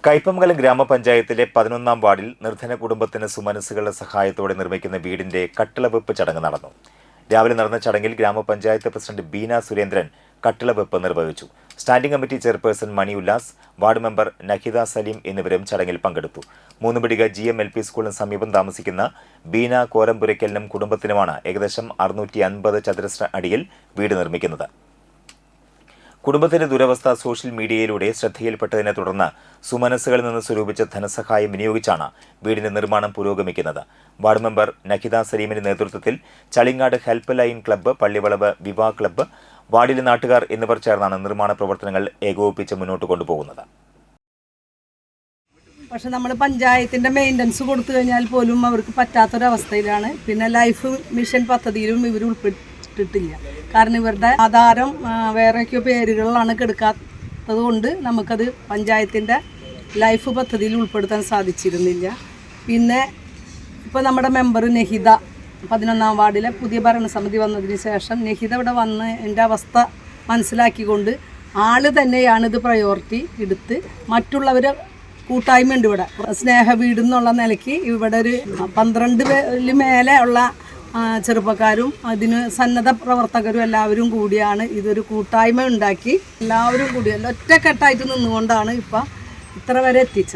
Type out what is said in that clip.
കയ്പമംഗലം ഗ്രാമപഞ്ചായത്തിലെ 11-ാം വാർഡിൽ നിർധന കുടുംബത്തിന് സുമനസ്സുകളുടെ സഹായത്തോടെ നിർമ്മിക്കുന്ന വീടിന്റെ കട്ടിളവെപ്പ് ചടങ്ങ് നടന്നു. രാവിലെ നടന്ന ചടങ്ങിൽ ഗ്രാമപഞ്ചായത്ത് പ്രസിഡന്റ് ബീന സുരേന്ദ്രൻ കട്ടിളവെപ്പ് നിർവഹിച്ചു. സ്റ്റാൻഡിംഗ് കമ്മിറ്റി ചെയർപേഴ്സൺ മണി ഉല്ലാസ്, വാർഡ് മെമ്പർ നഹിദ സലീം എന്നിവരും ചടങ്ങിൽ പങ്കെടുത്തു. മൂന്നുപിടിക GMLP സ്കൂളിന് സമീപം താമസിക്കുന്ന ബീന കോരമ്പുരയ്ക്കലിനും കുടുംബത്തിനുമാണ് ഏകദേശം 650 ചതുരശ്ര അടിയിൽ വീട് നിർമ്മിക്കുന്നത്. കുടുംബത്തിന്റെ ദുരവസ്ഥ സോഷ്യൽ മീഡിയയിലൂടെ ശ്രദ്ധയിൽപ്പെട്ടതിനെ തുടർന്ന് സുമനസ്സുകളിൽ നിന്ന് സ്വരൂപിച്ച ധനസഹായം വിനിയോഗിച്ചാണ് വീടിന്റെ നിർമ്മാണം പുരോഗമിക്കുന്നത്. വാർഡ് മെമ്പർ നഹിദ സലീമിന്റെ നേതൃത്വത്തിൽ Chalingad help line club, Pallivalavu വിവാഹ ക്ലബ്ബ്, വാർഡിലെ നാട്ടുകാർ എന്നിവർ ചേർന്നാണ് നിർമ്മാണ പ്രവർത്തനങ്ങൾ ഏകോപിപ്പിച്ച് മുന്നോട്ട് കൊണ്ടുപോകുന്നത്. പക്ഷെ നമ്മൾ പഞ്ചായത്തിന്റെ മെയിൻ്റനൻസ് കൊടുത്തു കഴിഞ്ഞാൽ പോലും അവർക്ക് പറ്റാത്തൊരവസ്ഥയിലാണ്. പിന്നെ ലൈഫ് മിഷൻ പദ്ധതിയിലും ഇവർ ഉൾപ്പെട്ടിട്ടില്ല. കാരണം ഇവരുടെ ആധാരം വേറെയൊക്കെ പേരുകളിലാണ് കെടുക്കാത്തത് കൊണ്ട് നമുക്കത് പഞ്ചായത്തിൻ്റെ ലൈഫ് പദ്ധതിയിൽ ഉൾപ്പെടുത്താൻ സാധിച്ചിരുന്നില്ല. പിന്നെ ഇപ്പോൾ നമ്മുടെ മെമ്പർ നഹിദ 11-ാം വാർഡിലെ പുതിയ ഭരണസമിതി വന്നതിന് ശേഷം നഹിദ ഇവിടെ വന്ന് എൻ്റെ അവസ്ഥ മനസ്സിലാക്കിക്കൊണ്ട് ആള് തന്നെയാണ് ഇത് പ്രയോറിറ്റി എടുത്ത് മറ്റുള്ളവർ കൂട്ടായ്മയുണ്ട് ഇവിടെ സ്നേഹ വീട് എന്നുള്ള നിലയ്ക്ക് ഇവിടെ ഒരു 12 മേലെ ഉള്ള ചെറുപ്പക്കാരും അതിന് സന്നദ്ധ പ്രവർത്തകരും എല്ലാവരും കൂടിയാണ് ഇതൊരു കൂട്ടായ്മ ഉണ്ടാക്കി എല്ലാവരും കൂടി ഒറ്റക്കെട്ടായിട്ട് നിന്നുകൊണ്ടാണ് ഇപ്പം ഇത്ര വരെ എത്തിച്ചത്.